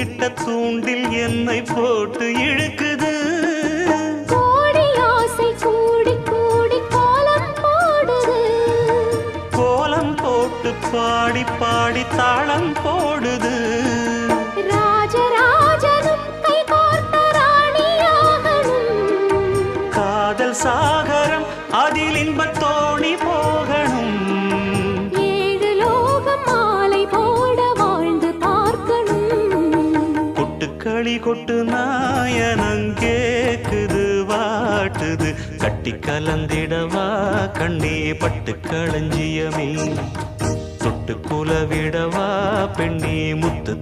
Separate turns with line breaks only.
தூண்டிட்ட தூண்டில் என்னை போட்டு இழுக்குது.
கோடி ஆசை கூடி கூடி கோலம் போடுது.
கோலம் போட்டு பாடி பாடி தாளம் போடுது.
ராஜராஜனும் கை கோர்த்த ராணியாகணும்.
காதல் சாகரம் அதில் இன்பத் தோணி போகணும்.
ஏழு லோகம் மாலை போட வாழ்ந்து பார்க்கணும்.
கொட்டுக்களி கொட்டு நாயனங்கேக்குது வாட்டுது. கட்டி கலந்திடவா கண்ணே பட்டு களஞ்சியமே. தொட்டு குலவிடவா பெண்ணே முத்து